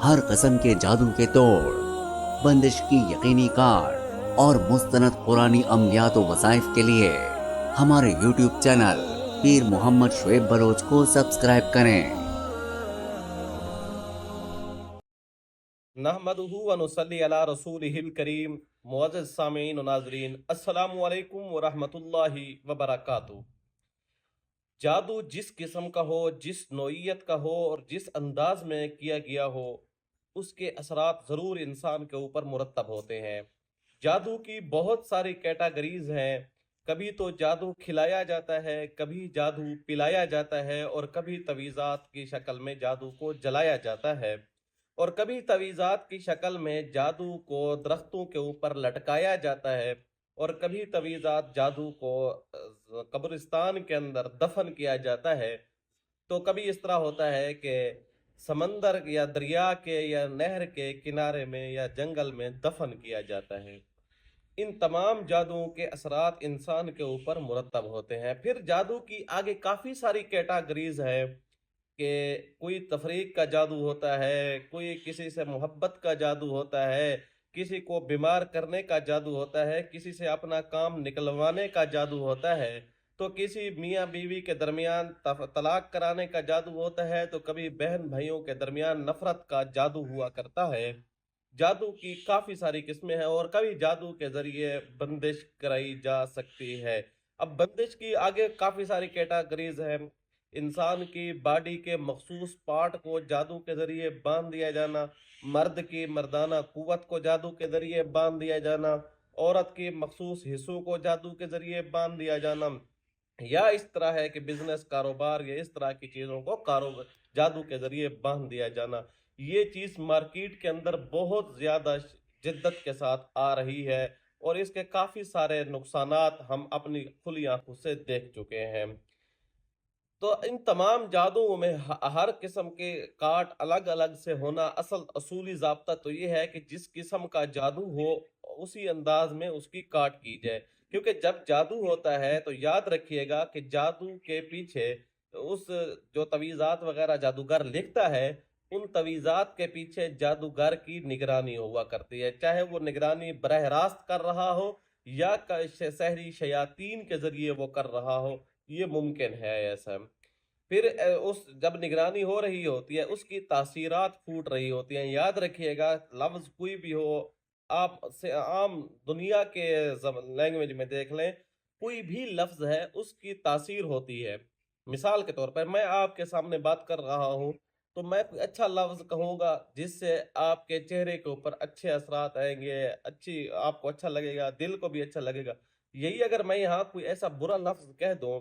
ہر قسم کے جادو کے توڑ، بندش کی یقینی کار اور مستند قرآنی عملیات و وظائف کے لیے ہمارے یوٹیوب چینل پیر محمد شعیب بلوچ کو سبسکرائب کریں۔ نحمدہ ونصلی علی رسولہ الکریم۔ معزز سامعین و ناظرین، السلام علیکم ورحمۃ اللہ وبرکاتہ۔ جادو جس قسم کا ہو، جس نوعیت کا ہو اور جس انداز میں کیا گیا ہو، اس کے اثرات ضرور انسان کے اوپر مرتب ہوتے ہیں۔ جادو کی بہت ساری کیٹاگریز ہیں۔ کبھی تو جادو کھلایا جاتا ہے، کبھی جادو پلایا جاتا ہے، اور کبھی تعویذات کی شکل میں جادو کو جلایا جاتا ہے، اور کبھی تعویذات کی شکل میں جادو کو درختوں کے اوپر لٹکایا جاتا ہے، اور کبھی تعویذات جادو کو قبرستان کے اندر دفن کیا جاتا ہے۔ تو کبھی اس طرح ہوتا ہے کہ سمندر یا دریا کے یا نہر کے کنارے میں یا جنگل میں دفن کیا جاتا ہے۔ ان تمام جادوؤں کے اثرات انسان کے اوپر مرتب ہوتے ہیں۔ پھر جادو کی آگے کافی ساری کیٹاگریز ہے کہ کوئی تفریق کا جادو ہوتا ہے، کوئی کسی سے محبت کا جادو ہوتا ہے، کسی کو بیمار کرنے کا جادو ہوتا ہے، کسی سے اپنا کام نکلوانے کا جادو ہوتا ہے، تو کسی میاں بیوی کے درمیان طلاق کرانے کا جادو ہوتا ہے، تو کبھی بہن بھائیوں کے درمیان نفرت کا جادو ہوا کرتا ہے۔ جادو کی کافی ساری قسمیں ہیں، اور کبھی جادو کے ذریعے بندش کرائی جا سکتی ہے۔ اب بندش کی آگے کافی ساری کیٹاگریز ہیں۔ انسان کی باڈی کے مخصوص پارٹ کو جادو کے ذریعے باندھ دیا جانا، مرد کی مردانہ قوت کو جادو کے ذریعے باندھ دیا جانا، عورت کی مخصوص حصوں کو جادو کے ذریعے باندھ دیا جانا، یا اس طرح ہے کہ بزنس کاروبار یا اس طرح کی چیزوں کو جادو کے ذریعے باندھ دیا جانا۔ یہ چیز مارکیٹ کے اندر بہت زیادہ جدت کے ساتھ آ رہی ہے، اور اس کے کافی سارے نقصانات ہم اپنی کھلی آنکھوں سے دیکھ چکے ہیں۔ تو ان تمام جادوؤں میں ہر قسم کے کاٹ الگ الگ سے ہونا، اصولی ضابطہ تو یہ ہے کہ جس قسم کا جادو ہو اسی انداز میں اس کی کاٹ کی جائے، کیونکہ جب جادو ہوتا ہے تو یاد رکھیے گا کہ جادو کے پیچھے اس جو تعویذات وغیرہ جادوگر لکھتا ہے، ان تعویذات کے پیچھے جادوگر کی نگرانی ہوا کرتی ہے، چاہے وہ نگرانی براہ راست کر رہا ہو یا سحری شیاطین کے ذریعے وہ کر رہا ہو، یہ ممکن ہے ایسا۔ پھر جب نگرانی ہو رہی ہوتی ہے اس کی تاثیرات پھوٹ رہی ہوتی ہیں۔ یاد رکھیے گا، لفظ کوئی بھی ہو، آپ سے عام دنیا کے لینگویج میں دیکھ لیں، کوئی بھی لفظ ہے اس کی تاثیر ہوتی ہے۔ مثال کے طور پر میں آپ کے سامنے بات کر رہا ہوں، تو میں کوئی اچھا لفظ کہوں گا جس سے آپ کے چہرے کے اوپر اچھے اثرات آئیں گے، آپ کو اچھا لگے گا، دل کو بھی اچھا لگے گا۔ یہی اگر میں یہاں کوئی ایسا برا لفظ کہہ دوں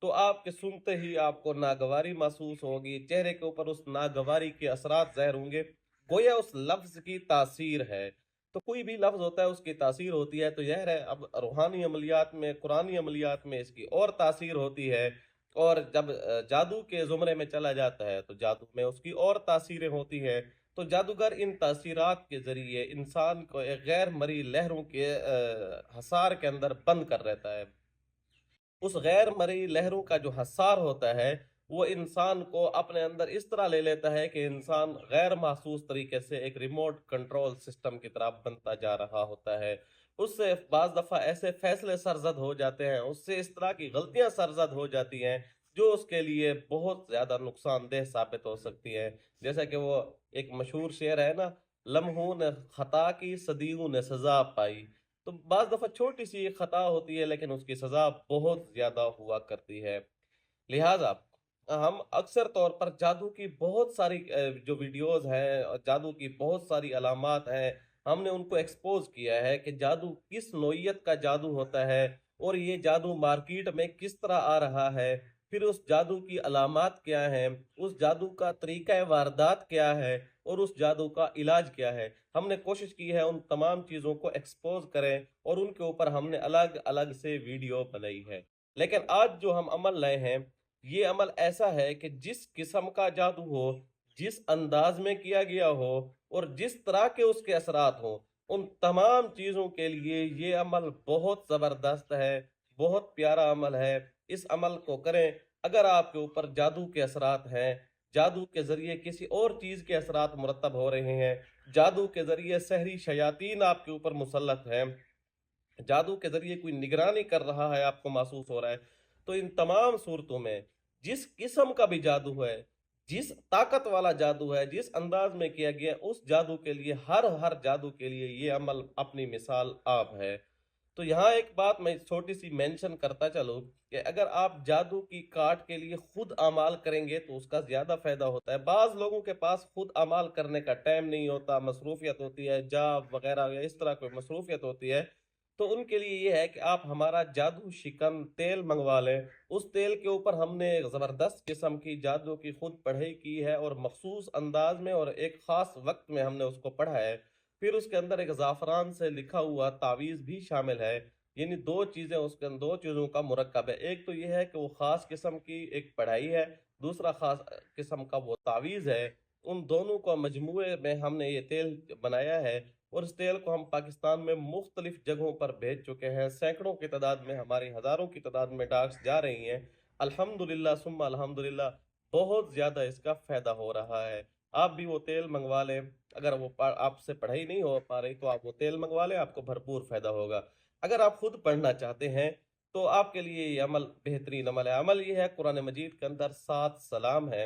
تو آپ کے سنتے ہی آپ کو ناگواری محسوس ہوگی، چہرے کے اوپر اس ناگواری کے اثرات ظاہر ہوں گے، گویا اس لفظ کی تاثیر ہے۔ تو کوئی بھی لفظ ہوتا ہے اس کی تاثیر ہوتی ہے، تو ظاہر ہے اب روحانی عملیات میں، قرآنی عملیات میں اس کی اور تاثیر ہوتی ہے، اور جب جادو کے زمرے میں چلا جاتا ہے تو جادو میں اس کی اور تاثیریں ہوتی ہیں۔ تو جادوگر ان تاثیرات کے ذریعے انسان کو ایک غیر مرئی لہروں کے حصار کے اندر بند کر رہتا ہے۔ اس غیر مرئی لہروں کا جو حصار ہوتا ہے وہ انسان کو اپنے اندر اس طرح لے لیتا ہے کہ انسان غیر محسوس طریقے سے ایک ریموٹ کنٹرول سسٹم کی طرح بنتا جا رہا ہوتا ہے۔ اس سے بعض دفعہ ایسے فیصلے سرزد ہو جاتے ہیں، اس سے اس طرح کی غلطیاں سرزد ہو جاتی ہیں جو اس کے لیے بہت زیادہ نقصان دہ ثابت ہو سکتی ہیں۔ جیسا کہ وہ ایک مشہور شعر ہے نا، لمحوں نے خطا کی صدیوں نے سزا پائی۔ تو بعض دفعہ چھوٹی سی خطا ہوتی ہے لیکن اس کی سزا بہت زیادہ ہوا کرتی ہے۔ لہٰذا ہم اکثر طور پر جادو کی بہت ساری جو ویڈیوز ہیں، جادو کی بہت ساری علامات ہیں، ہم نے ان کو ایکسپوز کیا ہے کہ جادو کس نوعیت کا جادو ہوتا ہے، اور یہ جادو مارکیٹ میں کس طرح آ رہا ہے، پھر اس جادو کی علامات کیا ہیں، اس جادو کا طریقہ واردات کیا ہے، اور اس جادو کا علاج کیا ہے۔ ہم نے کوشش کی ہے ان تمام چیزوں کو ایکسپوز کریں، اور ان کے اوپر ہم نے الگ الگ سے ویڈیو بنائی ہے۔ لیکن آج جو ہم عمل لائے ہیں، یہ عمل ایسا ہے کہ جس قسم کا جادو ہو، جس انداز میں کیا گیا ہو، اور جس طرح کے اس کے اثرات ہوں، ان تمام چیزوں کے لیے یہ عمل بہت زبردست ہے، بہت پیارا عمل ہے۔ اس عمل کو کریں۔ اگر آپ کے اوپر جادو کے اثرات ہیں، جادو کے ذریعے کسی اور چیز کے اثرات مرتب ہو رہے ہیں، جادو کے ذریعے سحری شیاطین آپ کے اوپر مسلط ہیں، جادو کے ذریعے کوئی نگرانی کر رہا ہے، آپ کو محسوس ہو رہا ہے، تو ان تمام صورتوں میں جس قسم کا بھی جادو ہے، جس طاقت والا جادو ہے، جس انداز میں کیا گیا، اس جادو کے لیے ہر جادو کے لیے یہ عمل اپنی مثال آپ ہے۔ تو یہاں ایک بات میں چھوٹی سی مینشن کرتا چلوں کہ اگر آپ جادو کی کاٹ کے لیے خود اعمال کریں گے تو اس کا زیادہ فائدہ ہوتا ہے۔ بعض لوگوں کے پاس خود اعمال کرنے کا ٹائم نہیں ہوتا، مصروفیت ہوتی ہے، جاب وغیرہ یا اس طرح کوئی مصروفیت ہوتی ہے، تو ان کے لیے یہ ہے کہ آپ ہمارا جادو شکن تیل منگوا لیں۔ اس تیل کے اوپر ہم نے ایک زبردست قسم کی جادو کی خود پڑھائی کی ہے اور مخصوص انداز میں اور ایک خاص وقت میں ہم نے اس کو پڑھا ہے۔ پھر اس کے اندر ایک زعفران سے لکھا ہوا تعویذ بھی شامل ہے، یعنی دو چیزیں اس کے اندر، دو چیزوں کا مرکب ہے۔ ایک تو یہ ہے کہ وہ خاص قسم کی ایک پڑھائی ہے، دوسرا خاص قسم کا وہ تعویذ ہے۔ ان دونوں کو مجموعے میں ہم نے یہ تیل بنایا ہے اور اس تیل کو ہم پاکستان میں مختلف جگہوں پر بھیج چکے ہیں، سینکڑوں کی تعداد میں، ہماری ہزاروں کی تعداد میں ڈاکس جا رہی ہیں۔ الحمدللہ ثم الحمدللہ بہت زیادہ اس کا فائدہ ہو رہا ہے۔ آپ بھی وہ تیل منگوا لیں، اگر وہ آپ سے پڑھائی نہیں ہو پا رہی تو آپ وہ تیل منگوا لیں، آپ کو بھرپور فائدہ ہوگا۔ اگر آپ خود پڑھنا چاہتے ہیں تو آپ کے لیے یہ عمل بہترین عمل ہے۔ عمل یہ ہے، قرآن مجید کے اندر 7 سلام ہیں،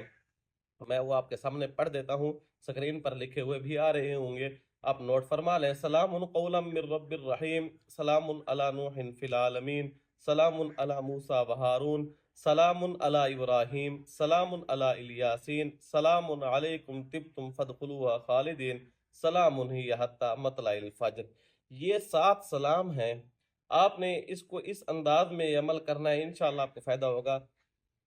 میں وہ آپ کے سامنے پڑھ دیتا ہوں، سکرین پر لکھے ہوئے بھی آ رہے ہوں گے، آپ نوٹ فرما لیں۔ سلام قولا من رب الرحیم، سلام علی نوح فی العالمین، سلام علی موسیٰ و ہارون، سلام علی ابراہیم، سلام علی الیاسین، سلام علیکم طبتم فادخلوها خالدین، سلام ہی حتی مطلع الفجر۔ یہ 7 سلام ہیں، آپ نے اس کو اس انداز میں عمل کرنا ہے، انشاءاللہ آپ کو فائدہ ہوگا۔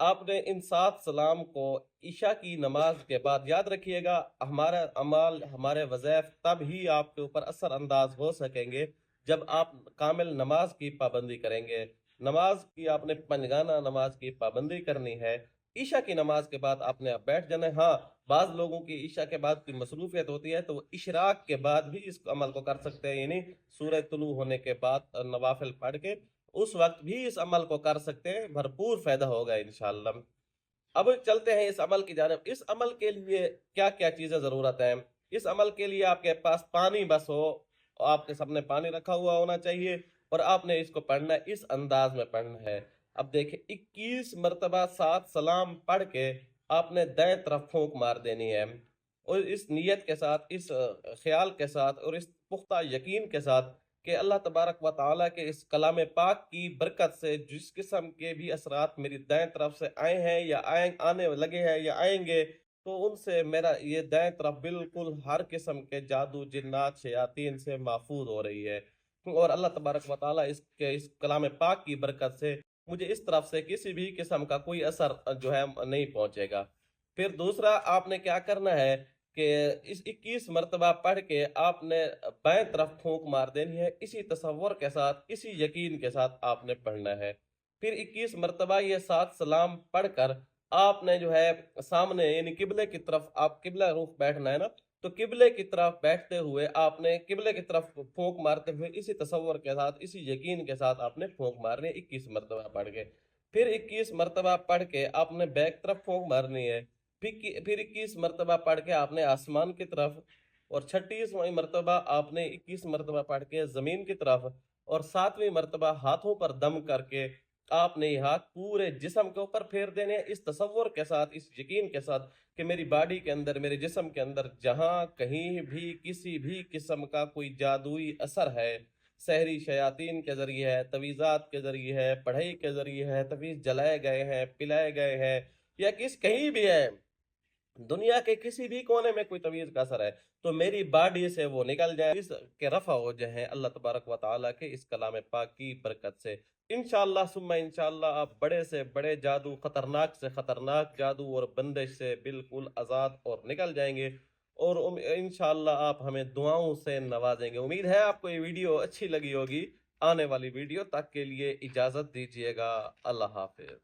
آپ نے ان 7 سلام کو عشاء کی نماز کے بعد، یاد رکھیے گا، ہمارا عمال، ہمارے وظائف تب ہی آپ کے اوپر اثر انداز ہو سکیں گے جب آپ کامل نماز کی پابندی کریں گے۔ نماز کی آپ نے پنجگانہ نماز کی پابندی کرنی ہے۔ عشاء کی نماز کے بعد آپ نے اب بیٹھ جانا ہے۔ ہاں، بعض لوگوں کی عشاء کے بعد کوئی مصروفیت ہوتی ہے تو وہ اشراق کے بعد بھی اس عمل کو کر سکتے ہیں، یعنی سورہ طلوع ہونے کے بعد نوافل پڑھ کے اس وقت بھی اس عمل کو کر سکتے ہیں، بھرپور فائدہ ہوگا انشاءاللہ۔ اب چلتے ہیں اس عمل کی جانب۔ اس عمل کے لیے کیا کیا چیزیں ضرورت ہیں؟ اس عمل کے لیے آپ کے پاس پانی بس ہو، آپ کے سامنے پانی رکھا ہوا ہونا چاہیے اور آپ نے اس کو پڑھنا ہے، اس انداز میں پڑھنا ہے۔ اب دیکھیں، 21 مرتبہ 7 سلام پڑھ کے آپ نے دائیں طرف پھونک مار دینی ہے، اور اس نیت کے ساتھ، اس خیال کے ساتھ اور اس پختہ یقین کے ساتھ کہ اللہ تبارک و تعالیٰ کے اس کلام پاک کی برکت سے جس قسم کے بھی اثرات میری دائیں طرف سے آئے ہیں یا آنے لگے ہیں یا آئیں گے، تو ان سے میرا یہ دائیں طرف بالکل ہر قسم کے جادو، جنات، شیاطین سے محفوظ ہو رہی ہے، اور اللہ تبارک و تعالیٰ اس کلام پاک کی برکت سے مجھے اس طرف سے کسی بھی قسم کا کوئی اثر جو ہے نہیں پہنچے گا۔ پھر دوسرا آپ نے کیا کرنا ہے کہ اس 21 مرتبہ پڑھ کے آپ نے بائیں طرف پھونک مار دینی ہے، اسی تصور کے ساتھ، اسی یقین کے ساتھ آپ نے پڑھنا ہے۔ پھر 21 مرتبہ یہ 7 سلام پڑھ کر آپ نے جو ہے سامنے، یعنی قبلے کی طرف، آپ قبلہ رخ بیٹھنا ہے نا، تو قبلے کی طرف بیٹھتے ہوئے آپ نے قبلے کی طرف پھونک مارتے ہوئے اسی تصور کے ساتھ، اسی یقین کے ساتھ آپ نے پھونک مارنی 21 مرتبہ پڑھ کے۔ پھر 21 مرتبہ پڑھ کے آپ نے بیک طرف پھونک مارنی ہے۔ پھر 21 مرتبہ پڑھ کے آپ نے آسمان کی طرف، اور 36ویں مرتبہ آپ نے 21 مرتبہ پڑھ کے زمین کی طرف، اور 7ویں مرتبہ ہاتھوں پر دم کر کے آپ نے یہ ہاتھ پورے جسم کے اوپر پھیر دینے، اس تصور کے ساتھ، اس یقین کے ساتھ کہ میری باڈی کے اندر، میرے جسم کے اندر جہاں کہیں بھی کسی بھی قسم کا کوئی جادوئی اثر ہے، سحری شیاطین کے ذریعے ہے، تویزات کے ذریعے ہے، پڑھائی کے ذریعے ہے، تویز جلائے گئے ہیں، پلائے گئے ہیں، یا کہیں بھی ہے، دنیا کے کسی بھی کونے میں کوئی تویز کا اثر ہے، تو میری باڈی سے وہ نکل جائے، اس کے رفع ہو جائیں اللہ تبارک و تعالیٰ کے اس کلام پاک کی برکت سے۔ انشاءاللہ ثم انشاءاللہ آپ بڑے سے بڑے جادو، خطرناک سے خطرناک جادو اور بندش سے بالکل آزاد اور نکل جائیں گے، اور انشاءاللہ آپ ہمیں دعاؤں سے نوازیں گے۔ امید ہے آپ کو یہ ویڈیو اچھی لگی ہوگی۔ آنے والی ویڈیو تک کے لیے اجازت دیجیے گا۔ اللہ حافظ۔